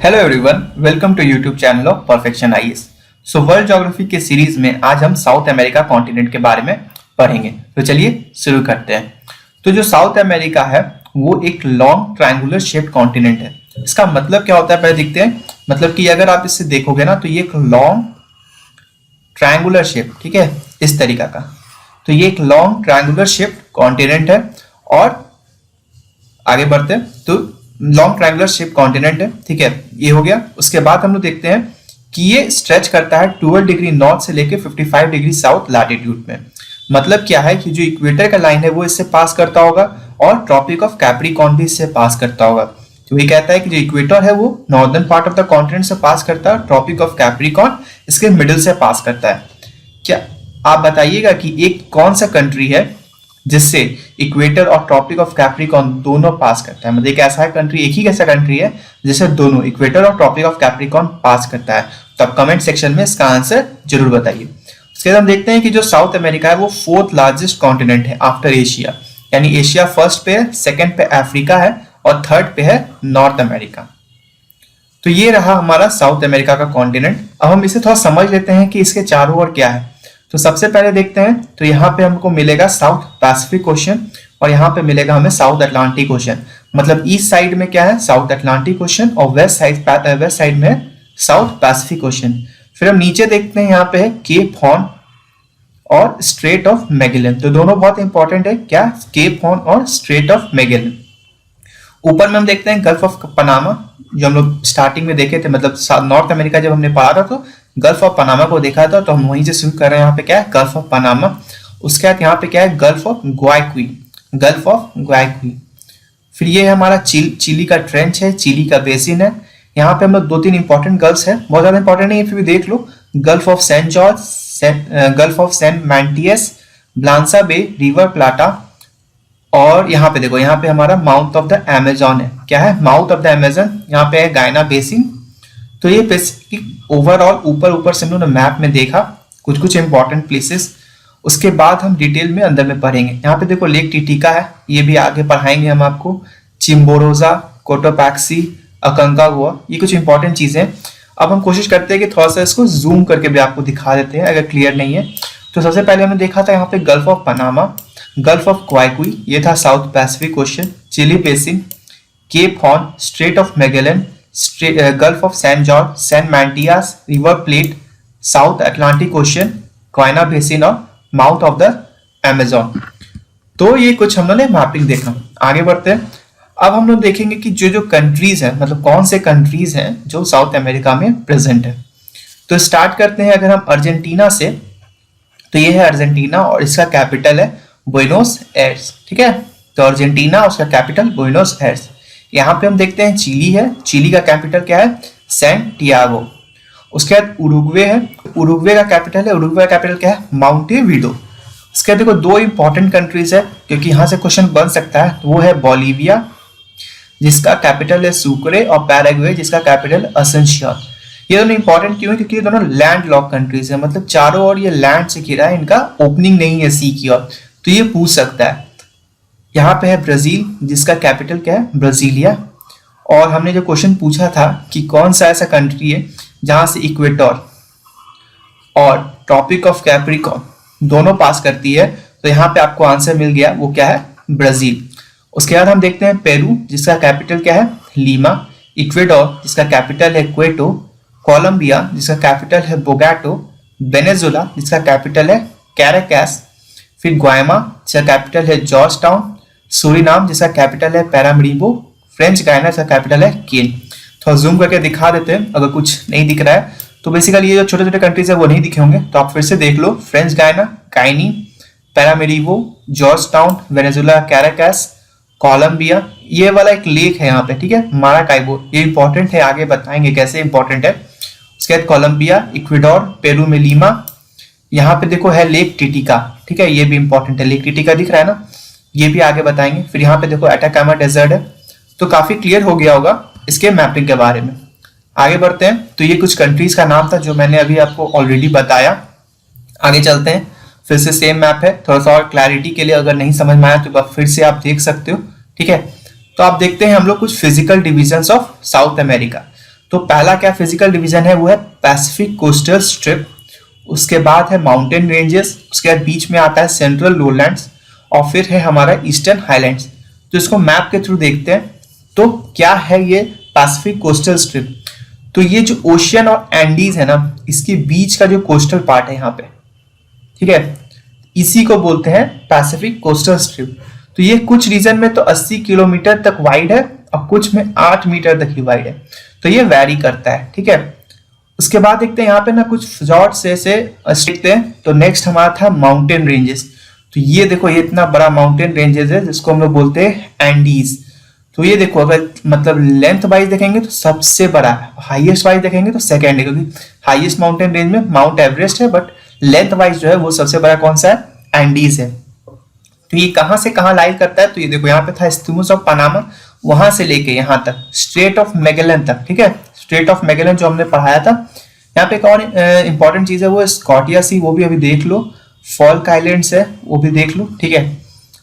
Hello everyone, welcome to YouTube channel of Perfection IAS. So world geography के series में आज हम south America continent के बारे में पढ़ेंगे। तो चलिए शुरू करते हैं। तो जो साउथ अमेरिका है वो एक लॉन्ग ट्रायंगुलर शेप्ड कॉन्टिनेंट है। इसका मतलब क्या होता है पहले देखते हैं। मतलब कि अगर आप इसे देखोगे ना तो ये एक लॉन्ग ट्रायंगुलर शेप, ठीक है, इस तरीका का। तो ये एक लॉन्ग ट्रायंगुलर शेप्ड कॉन्टिनेंट है और आगे बढ़ते हैं तो लॉन्ग ट्रायंगुलर शेप कॉन्टिनेंट है, ठीक है, ये हो गया। उसके बाद हम लोग देखते हैं कि ये स्ट्रेच करता है 12 डिग्री नॉर्थ से लेके 55 डिग्री साउथ लैटिट्यूड में। मतलब क्या है कि जो इक्वेटर का लाइन है वो इससे पास करता होगा और ट्रॉपिक ऑफ कैप्रिकॉर्न भी इससे पास करता होगा। तो ये कहता है कि जो इक्वेटर है वो northern part of the continent से पास करता है, ट्रॉपिक ऑफ कैप्रिकॉर्न इसके मिडिल से पास करता है। क्या आप बताइएगा कि एक कौन सा कंट्री है जिससे इक्वेटर और ट्रॉपिक ऑफ कैप्रिकॉर्न दोनों पास करता है? मतलब एक ऐसा कंट्री, एक ही ऐसा कंट्री है जिसे दोनों इक्वेटर और ट्रॉपिक ऑफ कैप्रिकॉर्न पास करता है? तो आप कमेंट सेक्शन में इसका आंसर जरूर बताइए। उसके बाद हम देखते हैं कि जो साउथ अमेरिका है वो फोर्थ लार्जेस्ट कॉन्टिनेंट है आफ्टर एशिया। यानी एशिया फर्स्ट पे है, सेकंड पे अफ्रीका है और थर्ड पे है नॉर्थ अमेरिका। तो ये रहा हमारा साउथ अमेरिका का कॉन्टिनेंट। अब हम इसे थोड़ा समझ लेते हैं कि इसके चारों ओर क्या है। तो सबसे पहले देखते हैं तो यहाँ पे हमको मिलेगा साउथ पैसिफिक ओशन और यहाँ पे मिलेगा हमें साउथ अटलांटिक ओशन। मतलब ईस्ट साइड में क्या है, साउथ अटलांटिक ओशन, और वेस्ट साइड में है साउथ पैसिफिक ओशन। फिर हम नीचे देखते हैं, यहाँ पे है केप हॉर्न और स्ट्रेट ऑफ मैगेलन। तो दोनों बहुत इंपॉर्टेंट है, क्या, केप हॉर्न और स्ट्रेट ऑफ मैगेलन। ऊपर में हम देखते हैं गल्फ ऑफ पनामा, जो हम लोग स्टार्टिंग में देखे थे। मतलब नॉर्थ अमेरिका जब हमने पढ़ा था तो गल्फ ऑफ पनामा को देखा था, तो हम वहीं से शुरू कर रहे हैं। यहाँ पे क्या है, गल्फ ऑफ पनामा। उसके बाद यहाँ पे क्या है, गल्फ ऑफ ग्वायाक्वी। फिर ये है हमारा चिली का ट्रेंच है, चिली का बेसिन है। यहाँ पे हम लोग 2-3 इंपॉर्टेंट गल्फ है, बहुत ज्यादा इंपॉर्टेंट नहीं है फिर भी देख लो। Gulf of Saint George, Gulf of Saint Matias, Blanca Bay, river Plata, और यहाँ पे देखो, यहाँ पे हमारा माउथ ऑफ द अमेजोन है। क्या है, माउथ ऑफ द अमेजन। यहाँ पे है गायना बेसिन। तो ये पैसिफिक ओवरऑल ऊपर से हम लोग मैप में देखा कुछ इंपॉर्टेंट प्लेसेस। उसके बाद हम डिटेल में अंदर में पढ़ेंगे। यहाँ पे देखो लेक टिटिका है, ये भी आगे पढ़ाएंगे हम आपको। चिम्बोरोजा, कोटोपैक्सी, अकंकागुआ, ये कुछ इंपॉर्टेंट चीजें। अब हम कोशिश करते हैं कि थोड़ा सा इसको जूम करके भी आपको दिखा देते हैं अगर क्लियर नहीं है। तो सबसे पहले हमने देखा था यहाँ पे Gulf of Panama, Gulf of Guayaquil, ये था South Pacific Ocean, Chile Basin, Cape Horn, Strait of Magellan, Gulf of San George, San Matias, River Plate, South Atlantic Ocean, Guiana Basin और माउथ ऑफ द अमेजोन। तो ये कुछ हम लोगों ने mapping देखा। आगे बढ़ते हैं। अब हम लोग देखेंगे कि जो कंट्रीज हैं, मतलब कौन से कंट्रीज हैं जो साउथ अमेरिका में प्रेजेंट है। तो स्टार्ट करते हैं अगर हम अर्जेंटीना से, तो ये है अर्जेंटीना और इसका कैपिटल है बुएनोस एयर्स, ठीक है। तो अर्जेंटीना, उसका कैपिटल बुएनोस एयर्स। यहाँ पे हम देखते हैं चिली है, चिली का कैपिटल क्या है, सैंटियागो। उसके बाद उरुग्वे है, उरुग्वे का कैपिटल है, उरुग्वे का कैपिटल क्या है, माउंटेविडो। उसके बाद देखो 2 इंपॉर्टेंट कंट्रीज है क्योंकि यहाँ से क्वेश्चन बन सकता है। तो वो है बोलिविया जिसका कैपिटल है सुक्रे, और पैराग्वे जिसका कैपिटल असेंशियन। ये दोनों इंपॉर्टेंट क्यों है, क्योंकि ये दोनों लैंड लॉक कंट्रीज है। मतलब चारों ओर ये लैंड से घिरा है, इनका ओपनिंग नहीं है सी की ओर। तो ये पूछ सकता है। यहाँ पे है ब्राजील जिसका कैपिटल क्या है, ब्राजीलिया। और हमने जो क्वेश्चन पूछा था कि कौन सा ऐसा कंट्री है जहां से इक्वेटर और ट्रॉपिक ऑफ कैप्रिकॉर्न दोनों पास करती है, तो यहाँ पे आपको आंसर मिल गया, वो क्या है, ब्राजील। उसके बाद हम देखते हैं पेरू जिसका कैपिटल क्या है, लीमा, इक्वेडोर जिसका कैपिटल है क्वेटो, कोलंबिया जिसका कैपिटल है बोगोटा, वेनेजुला जिसका कैपिटल है कैराकास, फिर ग्वायमा जिसका कैपिटल है जॉर्ज टाउन, सूरीनाम जिसका कैपिटल है पैरामरीबो, फ्रेंच गायना जिसका कैपिटल है केन। थोड़ा जूम करके दिखा देते हैं अगर कुछ नहीं दिख रहा है। तो बेसिकली ये जो छोटे छोटे कंट्रीज है वो नहीं दिखे होंगे, तो आप फिर से देख लो। French Guiana, Guyana, Paramaribo, Georgetown, Venezuela, Caracas, Colombia. ये वाला एक लेक है यहाँ पे, ठीक है, माराकाइबो। ये इंपॉर्टेंट है, आगे बताएंगे कैसे इंपॉर्टेंट है। उसके बाद कोलंबिया, इक्वेडोर, पेरू में लीमा। यहाँ पे देखो है लेक टिटिका, ठीक है, ये भी इंपॉर्टेंट है, लेक टिटिका दिख रहा है ना, ये भी आगे बताएंगे। फिर यहाँ पे देखो अटाकामा डेजर्ट है। तो काफी क्लियर हो गया होगा इसके मैपिंग के बारे में। आगे बढ़ते हैं। तो ये कुछ कंट्रीज का नाम था जो मैंने अभी आपको ऑलरेडी बताया। आगे चलते हैं, फिर से सेम मैप है। थोड़ा सा और क्लैरिटी के लिए अगर नहीं समझ में आया तो फिर से आप देख सकते हो, ठीक है। तो आप देखते हैं हम लोग कुछ physical divisions of South America. तो पहला क्या फिजिकल डिवीजन है वो है पैसिफिक कोस्टल स्ट्रिप, उसके बाद है माउंटेन रेंजेस, उसके बाद बीच में आता है सेंट्रल लोलैंड्स और फिर है हमारा ईस्टर्न हाईलैंड्स। तो इसको मैप के थ्रू देखते हैं। तो क्या है ये पैसिफिक कोस्टल स्ट्रिप? तो ये जो ओशियन और एंडीज है ना, इसके बीच का जो कोस्टल पार्ट है यहाँ पे, ठीक है, इसी को बोलते हैं पैसिफिक कोस्टल स्ट्रिप। तो ये कुछ रीजन में तो 80 किलोमीटर तक वाइड है और कुछ में 8 मीटर तक ही वाइड है, तो ये वैरी करता है, ठीक है। उसके बाद देखते हैं यहाँ पे ना कुछ फिजॉर्ट से देखते हैं। तो नेक्स्ट हमारा था माउंटेन रेंजेस। तो ये देखो, ये इतना बड़ा माउंटेन रेंजेस है जिसको हम लोग बोलते हैं एंडीज। तो ये देखो, अगर मतलब लेंथ वाइज देखेंगे तो सबसे बड़ा है, हाईएस्ट वाइज देखेंगे तो सेकेंड है, क्योंकि हाईएस्ट माउंटेन रेंज में माउंट एवरेस्ट है, बट लेंथ वाइज जो है वो सबसे बड़ा कौन सा है? एंडीज है। तो ये कहां से कहां लाई करता है? तो ये देखो, यहाँ पे था स्ट्रेट ऑफ पनामा, वहां से लेके यहाँ तक स्ट्रेट ऑफ मैगेलन तक, ठीक है। स्ट्रेट ऑफ मैगेलन जो हमने पढ़ाया था। यहाँ पे एक और इंपॉर्टेंट चीज है वो स्कॉटिया सी, वो भी अभी देख लो। फॉल्क आइलैंड्स है, वो भी देख लो, ठीक है।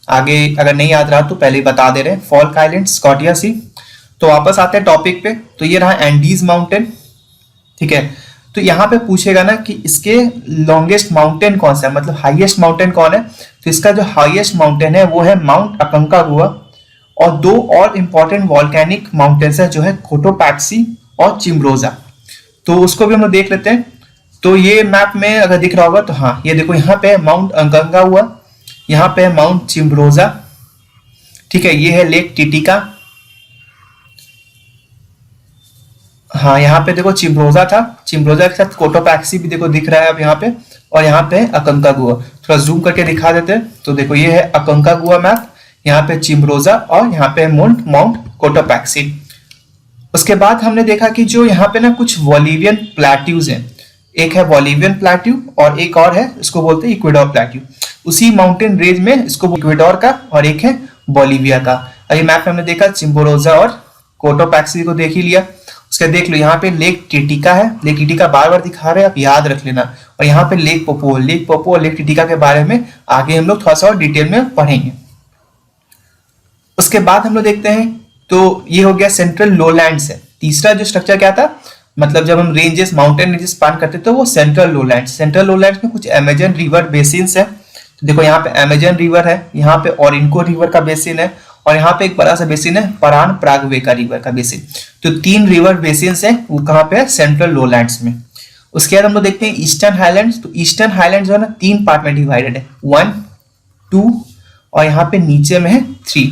आगे अगर नहीं याद रहा तो पहले ही बता दे रहे हैं, फॉल्क आइलैंड, स्कॉटिया सी। तो वापस आते हैं टॉपिक पे। तो ये रहा एंडीज माउंटेन, ठीक है। तो यहाँ पे पूछेगा ना कि इसके लॉन्गेस्ट माउंटेन कौन सा है, मतलब हाईएस्ट माउंटेन कौन है। तो इसका जो हाईएस्ट माउंटेन है वो है माउंट अकंकागुआ, और दो और इंपॉर्टेंट वॉल्केनिक माउंटेन्स है जो है कोटोपैक्सी और चिम्ब्रोजा। तो उसको भी हम लोग देख लेते हैं। तो ये मैप में अगर दिख रहा होगा तो हाँ, ये देखो, यहाँ पे माउंट अकंकागुआ, यहाँ पे माउंट चिम्ब्रोजा, ठीक है। ये है लेक टिटिका, हाँ यहाँ पे देखो चिम्ब्रोजा था, चिम्ब्रोजा के साथ कोटोपैक्सी भी देखो दिख रहा है अब यहाँ पे, और यहाँ पे अकंकागुआ। थोड़ा जूम करके दिखा देते हैं। तो देखो, ये है अकंकागुआ मैप, यहाँ पे चिम्ब्रोजा और यहाँ पे माउंट कोटोपैक्सी। उसके बाद हमने देखा कि जो यहाँ पे ना कुछ वॉलीवियन प्लेट्यूज हैं, एक है वॉलीवियन प्लेट्यू और एक और है, इसको बोलते हैं इक्वेडोर प्लेट्यू। उसी माउंटेन रेंज में इसको इक्वेडोर का और एक है बोलीविया का। अभी मैप में हमने देखा चिम्ब्रोजा और कोटोपैक्सी को देख ही लिया। उसके देख लो, यहाँ पे लेक टिटिका है, लेक टिटिका बार बार दिखा रहे हैं, आप याद रख लेना। और यहाँ पे लेक पोपो और लेक टिटिका के बारे में आगे हम लोग थोड़ा सा और डिटेल में पढ़ेंगे। उसके बाद हम लोग देखते हैं, तो ये हो गया सेंट्रल लोलैंड्स है। तीसरा जो स्ट्रक्चर क्या था, मतलब जब हम रेंजेस माउंटेन रेंजेस स्पान करते तो वो सेंट्रल लोलैंड्स में कुछ अमेजन रिवर बेसिन्स है। तो देखो, यहाँ पे अमेजन रिवर है, यहाँ पे ओरिनको रिवर का बेसिन है, और यहाँ पे एक बड़ा सा बेसिन है परान प्रागवे का रिवर का बेसिन। तो 3 रिवर बेसिन्स है, वो कहाँ पे है? सेंट्रल लोलैंड्स में। उसके बाद हम लोग देखते हैं ईस्टर्न हाईलैंड्स। तो ईस्टर्न हाईलैंड्स जो है ना 3 पार्ट में डिवाइडेड है, 1, 2 और यहाँ पे नीचे में है 3।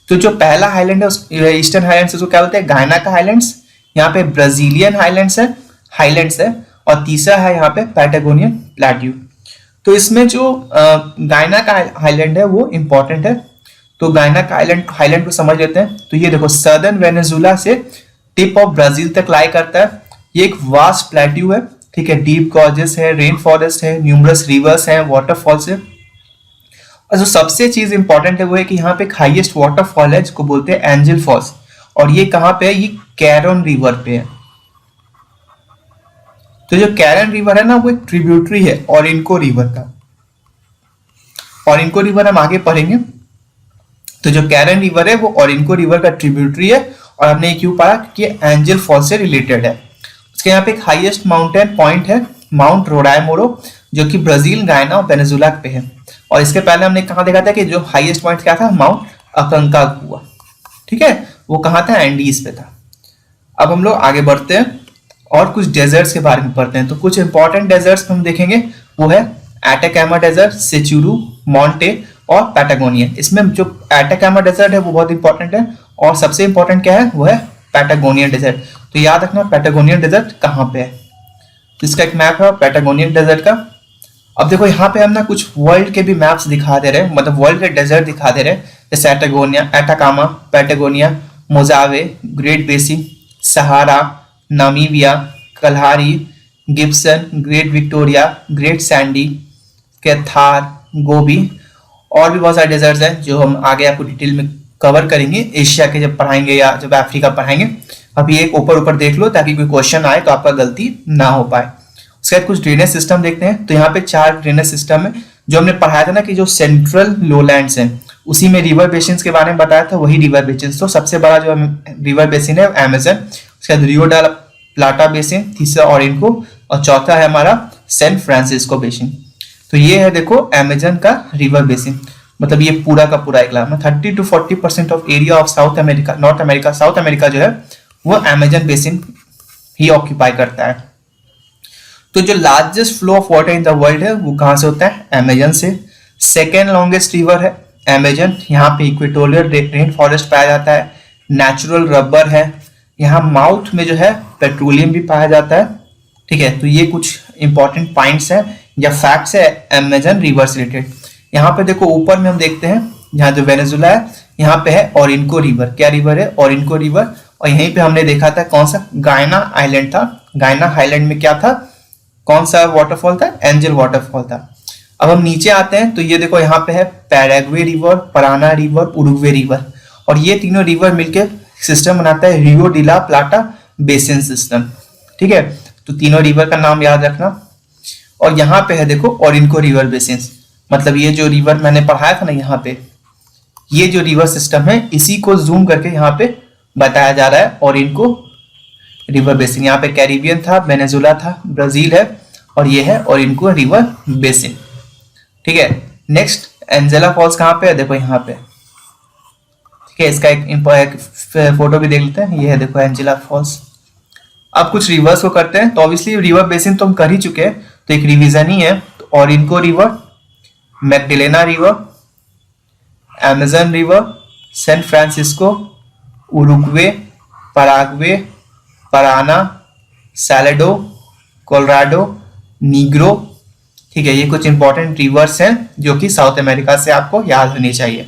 तो जो पहला हाईलैंड है ईस्टर्न हाईलैंड्स, उसको क्या बोलते हैं? गायना का हाईलैंड्स। यहाँ पे ब्राजीलियन हाईलैंड्स है और तीसरा है यहाँ पे पैटागोनियन प्लेट्यू। तो इसमें जो गायना का हाईलैंड है वो इंपॉर्टेंट है। तो गायना का हाईलैंड को समझ लेते हैं। तो ये देखो, सदर्न वेनेजुला से टिप ऑफ ब्राजील तक लाई करता है। ये एक वास्ट प्लेट्यू है, ठीक है। डीप गॉर्जेस है, रेन फॉरेस्ट है, न्यूमरस रिवर्स है, वाटरफॉल्स है। और जो सबसे चीज इंपॉर्टेंट है वो है कि यहाँ पे एक हाईएस्ट वाटरफॉल है जिसको बोलते हैं एंजल फॉल्स, और ये कहाँ पे है? ये कैरन रिवर पे है। तो जो कैरन रिवर है ना, वो एक ट्रिब्यूटरी है ओरिनको रिवर का। ओरिनको रिवर हम आगे पढ़ेंगे। तो जो कैरन रिवर है वो ओरिनको रिवर का ट्रिब्यूटरी है, और हमने क्यों पढ़ा? कि एंजल फॉल्स से रिलेटेड है। उसके यहाँ पे एक हाईएस्ट माउंटेन पॉइंट है माउंट रोडाइमोरो, जो कि ब्राजील, गायना और वेनेजुला पे है। और इसके पहले हमने कहा देखा था कि जो हाईएस्ट पॉइंट क्या था? माउंट अकंकागुआ, ठीक है। वो कहाँ था? एंडीज पे था। अब हम लोग आगे बढ़ते हैं और कुछ डेजर्ट्स के बारे में पढ़ते हैं। तो कुछ इंपॉर्टेंट डेजर्ट्स हम देखेंगे, वो है एटाकामा डेजर्ट, सेचुरू, मोंटे और पैटागोनिया। इसमें जो एटाकामा डेजर्ट है वो बहुत इंपॉर्टेंट है, और सबसे इंपॉर्टेंट क्या है? वो है पैटागोनियन डेजर्ट। तो याद रखना पैटागोनियन डेजर्ट कहाँ पे है। तो इसका एक मैप है पैटागोनियन डेजर्ट का। अब देखो, यहाँ पे हम ना कुछ वर्ल्ड के भी मैप्स दिखा दे रहे हैं, मतलब वर्ल्ड के डेजर्ट दिखा दे रहे हैं, जैसे Atacama, Patagonia, Mojave, Great Basin, Sahara, Namibia, Kalahari, Gibson, Great Victoria, Great Sandy, Thar, Gobi, और भी बहुत सारे डेजर्ट्स हैं जो हम आगे आपको डिटेल में कवर करेंगे एशिया के जब पढ़ाएंगे या जब अफ्रीका पढ़ाएंगे। अभी एक ऊपर देख लो ताकि कोई क्वेश्चन आए तो आपका गलती ना हो पाए। उसके बाद कुछ ड्रेनेज सिस्टम देखते हैं। तो यहाँ पे 4 ड्रेनेज सिस्टम है जो हमने पढ़ाया था ना, कि जो सेंट्रल लोलैंड्स हैं उसी में रिवर बेसिन के बारे में बताया था, वही रिवर बेसिन। तो सबसे बड़ा जो रिवर बेसिन है अमेजन, उसके बाद प्लाटा बेसिन, तीसरा ओरिनको, और चौथा है हमारा सैन फ्रांसिस्को बेसिन। तो ये है देखो अमेजन का रिवर बेसिन, मतलब ये पूरा का पूरा इलाका में 30 to 40% of area of South America, north America, south America जो है वो अमेजन बेसिन ही ऑक्यूपाई करता है। तो जो largest flow of water in the world है वो कहाँ से होता है? अमेजन से। सेकेंड लॉन्गेस्ट रिवर है अमेजन, यहाँ पे इक्वेटोरियल रेन फॉरेस्ट पाया जाता है, नेचुरल रबर है, यहाँ माउथ में जो है पेट्रोलियम भी पाया जाता है। ठीक है, तो ये कुछ इंपॉर्टेंट पॉइंट्स है या फैक्ट्स है अमेजन रिवर से रिलेटेड। यहाँ पे देखो ऊपर में हम देखते हैं, यहाँ जो वेनेजुला है यहाँ पे है ओरिनको रिवर। क्या रिवर है? ओरिनको रिवर। और यहीं पे हमने देखा था कौन सा? गायना आइलैंड था। गायना आइलैंड में क्या था? कौन सा वाटरफॉल था? एंजल वाटरफॉल था। अब हम नीचे आते हैं तो ये देखो यहाँ पे है Paraguay river, Parana river, Uruguay river, और ये तीनों रिवर मिलके सिस्टम बनाता है रियो डी ला प्लाटा बेसिन सिस्टम। ठीक है, तो तीनों रिवर का नाम याद रखना। और यहाँ पे है देखो ओरिनको रिवर बेसिन, मतलब ये जो रिवर मैंने पढ़ाया था ना, यहाँ पे ये जो रिवर सिस्टम है इसी को जूम करके यहाँ पे बताया जा रहा है ओरिनको रिवर बेसिन। यहाँ पे कैरिबियन था, वेनेजुला था, ब्राजील है, और ये है ओरिनको रिवर बेसिन। ठीक है, नेक्स्ट एंजेला फॉल्स कहाँ पे है? देखो यहाँ पे। ठीक है, इसका एक फोटो भी देख लेते हैं। ये है देखो एंजेला फॉल्स। अब कुछ रिवर्स को करते हैं। तो ऑब्वियसली रिवर बेसिन तो हम कर ही चुके हैं, तो एक रिवीजन ही है। तो Orinoco river, Magdalena river, Amazon river, San Francisco, Uruguay, Paraguay, Parana, Salado, Colorado, Negro. ठीक है, ये कुछ इंपॉर्टेंट रिवर्स हैं जो कि साउथ अमेरिका से आपको याद होनी चाहिए।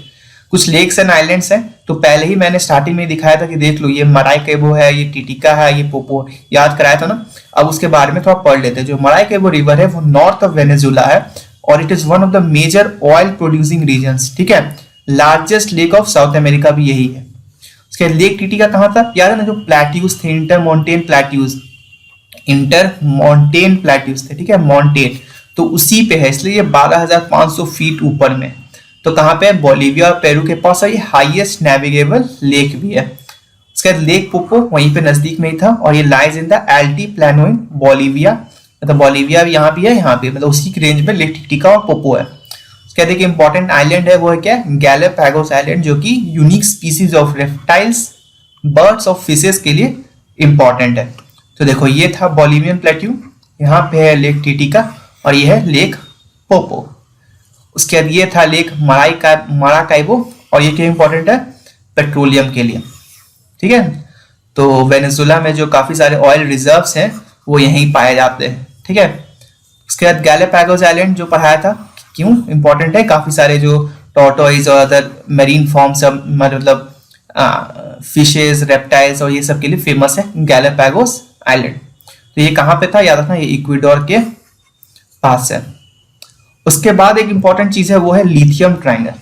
कुछ लेक्स एंड आइलैंड्स हैं, तो पहले ही मैंने स्टार्टिंग में दिखाया था कि देख लो ये मराइकेबो है, ये टिटिका है, ये पोपो, याद कराया था ना। अब उसके बारे में थोड़ा पढ़ लेते हैं। जो मराइकेबो रिवर है वो नॉर्थ ऑफ वेनेजुला है और it is one of the major oil producing regions. ठीक है, largest lake of South America भी यही है। उसके लेक टिटिका कहाँ था? याद है ना, जो प्लेट्यूज थे, इंटर माउंटेन प्लेट्यूज थे। ठीक है, माउंटेन तो उसी पे है, इसलिए ये 12,500 फीट ऊपर में। तो कहाँ पे है? बोलीविया और पेरू के पास, और ये हाईएस्ट नेविगेबल लेक भी है। उसके बाद लेक पोपो वहीं पे नजदीक में ही था, और ये lies in the Altiplano in Bolivia, मतलब बोलीविया भी यहाँ भी है, यहाँ पे मतलब उसी की रेंज में लेक टिटिका और पोपो है। उसके बाद एक इंपॉर्टेंट आइलैंड है, वो है क्या? गैलापागोस आइलैंड, जो कि unique species of reptiles, birds और फिशेस के लिए इंपॉर्टेंट है। तो देखो ये था बोलिवियन प्लेट्यू, यहाँ पे है लेक टिटिका, और ये है लेक पोपो। उसके बाद ये था लेक मराकाइबो, और ये क्या इंपॉर्टेंट है? पेट्रोलियम के लिए। ठीक है, तो वेनेजुला में जो काफी सारे ऑयल रिजर्व्स हैं वो यहीं पाए जाते हैं। ठीक है, उसके बाद गैलापागोस आइलैंड जो पढ़ाया था, क्यों इंपॉर्टेंट है? काफी सारे जो टॉर्टोइज और अदर मरीन फॉर्म्स, मतलब फिशेज, रेप्टाइल्स और ये सब के लिए फेमस है गैलापागोस आइलैंड। तो ये कहाँ पे था? याद रखना, ये इक्वेडोर के पास है। उसके बाद एक इंपॉर्टेंट चीज है, वो है लिथियम ट्रायंगल।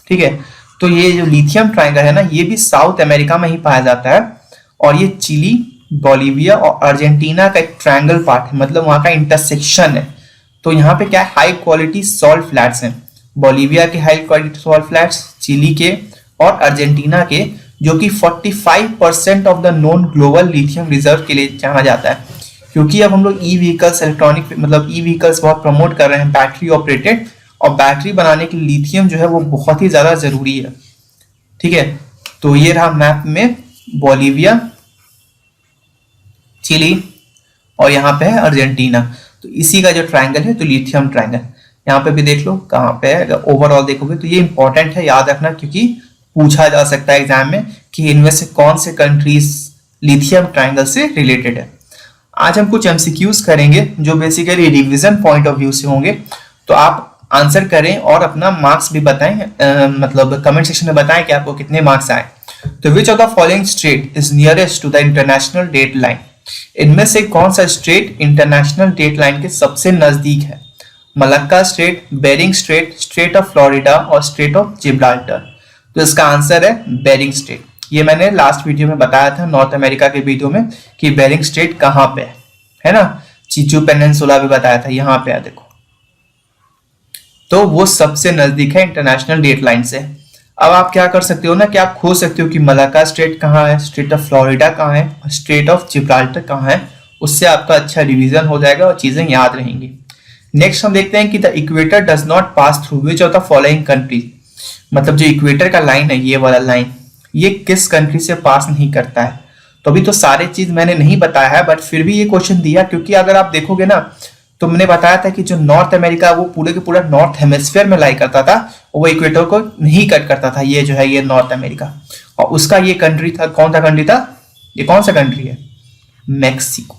ठीक है, तो ये जो लिथियम ट्रायंगल है ना, ये भी साउथ अमेरिका में ही पाया जाता है, और ये चिली, बोलीविया और अर्जेंटीना का एक ट्रायंगल पार्ट है, मतलब वहां का इंटरसेक्शन है। तो यहाँ पे क्या है? हाई क्वालिटी सॉल्ट फ्लैट्स हैं, बोलीविया के high quality salt flats, Chile के और अर्जेंटीना के, जो कि 45% of the known global lithium reserve के लिए जाना जाता है। क्योंकि अब हम लोग ई व्हीकल्स, इलेक्ट्रॉनिक मतलब ई व्हीकल्स बहुत प्रमोट कर रहे हैं, बैटरी ऑपरेटेड, और बैटरी बनाने के लिए लिथियम जो है वो बहुत ही ज्यादा जरूरी है। ठीक है, तो ये रहा मैप में बोलीविया, चिली और यहाँ पे है अर्जेंटीना। तो इसी का जो ट्रायंगल है तो लिथियम ट्रायंगल, यहाँ पे भी देख लो कहाँ पे है। अगर ओवरऑल देखोगे तो ये इंपॉर्टेंट है, याद रखना, क्योंकि पूछा जा सकता है एग्जाम में कि इनमें से कौन से कंट्रीज लिथियम ट्रायंगल से रिलेटेड है। आज हम कुछ एमसीक्यूज करेंगे जो basically revision point of view से होंगे, तो आप आंसर करें और अपना मार्क्स भी बताएं, मतलब कमेंट सेक्शन में बताएं कि आपको कितने मार्क्स आए। तो which of the following state is nearest to the international date line? इनमें से कौन सा स्टेट इंटरनेशनल डेट लाइन के सबसे नजदीक है? Malacca strait, Bering strait, strait of Florida और स्ट्रेट ऑफ जिब्राल्टर। तो इसका आंसर है बेरिंग स्ट्रेट। ये मैंने लास्ट वीडियो में बताया था, नॉर्थ अमेरिका के वीडियो में, कि बेरिंग स्ट्रेट कहाँ पे है ना। चीचू पेनिनसुला भी बताया था, यहाँ पे है देखो। तो वो सबसे नजदीक है इंटरनेशनल डेट लाइन से। अब आप क्या कर सकते हो ना कि आप खोज सकते हो कि मलाका स्ट्रेट कहाँ है, स्ट्रेट ऑफ फ्लोरिडा कहाँ है और स्ट्रेट ऑफ जिब्राल्टर कहाँ है। उससे आपका अच्छा रिवीजन हो जाएगा और चीजें याद रहेंगी। नेक्स्ट हम देखते हैं कि the equator does not pass through which of the following country. मतलब जो इक्वेटर का लाइन है, ये वाला लाइन, ये किस कंट्री से पास नहीं करता है। तो अभी तो सारे चीज मैंने नहीं बताया है, बट फिर भी ये क्वेश्चन दिया, क्योंकि अगर आप देखोगे ना तो मैंने बताया था कि जो नॉर्थ अमेरिका वो पूरे के पूरा नॉर्थ हेमिस्फीयर में लाई करता था, वो इक्वेटर को नहीं कट करता था। ये जो है ये नॉर्थ अमेरिका, और उसका ये कंट्री था, कौन सा कंट्री था, ये कौन सा कंट्री है, मैक्सिको।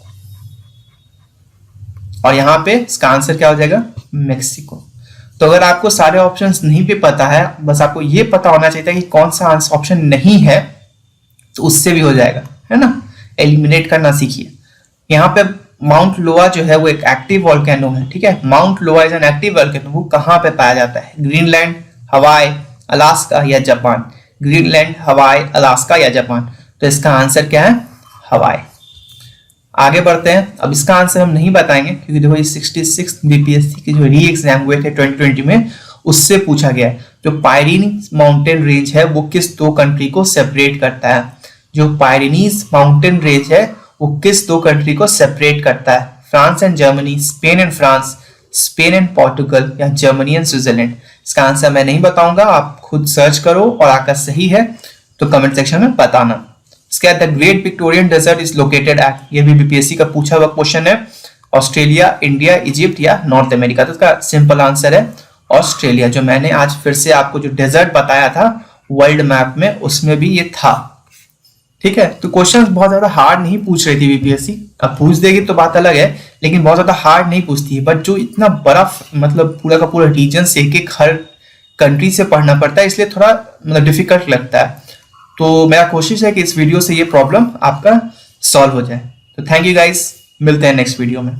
और यहाँ पे इसका आंसर क्या हो जाएगा, मैक्सिको। तो अगर आपको सारे ऑप्शंस नहीं भी पता है, बस आपको ये पता होना चाहिए कि कौन सा ऑप्शन नहीं है, तो उससे भी हो जाएगा, है ना। एलिमिनेट करना सीखिए। यहाँ पे माउंट लोआ जो है वो एक एक्टिव वॉल्केनो है, ठीक है। माउंट लोआ इज एन एक्टिव वॉल्केनो। वो कहाँ पे पाया जाता है, ग्रीनलैंड, हवाई, अलास्का या जापान। ग्रीनलैंड, हवाई, अलास्का या जापान। तो इसका आंसर क्या है, हवाई। आगे बढ़ते हैं। अब इसका आंसर हम नहीं बताएंगे, क्योंकि देखो ये 66 बीपीएससी के जो री एग्जाम हुए थे 2020 में, उससे पूछा गया है। जो पायरीनीज माउंटेन रेंज है वो किस दो कंट्री को सेपरेट करता है। जो पायरीनीज माउंटेन रेंज है वो किस दो कंट्री को सेपरेट करता है, France and Germany, Spain and France, Spain and Portugal, या जर्मनी एंड स्विट्जरलैंड। इसका आंसर मैं नहीं बताऊंगा, आप खुद सर्च करो और अगर सही है तो कमेंट सेक्शन में बताना। इसके बाद the great Victorian desert is located at, ये भी बीपीएससी का पूछा हुआ क्वेश्चन है, ऑस्ट्रेलिया, इंडिया, इजिप्ट या नॉर्थ अमेरिका। तो इसका सिंपल आंसर है ऑस्ट्रेलिया। जो मैंने आज फिर से आपको जो डेजर्ट बताया था वर्ल्ड मैप में, उसमें भी ये था, ठीक है। तो क्वेश्चंस बहुत ज्यादा हार्ड नहीं पूछ रही थी बीपीएससी। अब पूछ देगी तो बात अलग है, लेकिन बहुत ज्यादा हार्ड नहीं पूछती है। बट जो इतना बड़ा मतलब पूरा का पूरा रीजन से एक हर कंट्री से पढ़ना पड़ता है, इसलिए थोड़ा मतलब डिफिकल्ट लगता है। तो मेरा कोशिश है कि इस वीडियो से ये प्रॉब्लम आपका सॉल्व हो जाए। तो थैंक यू गाइस, मिलते हैं नेक्स्ट वीडियो में।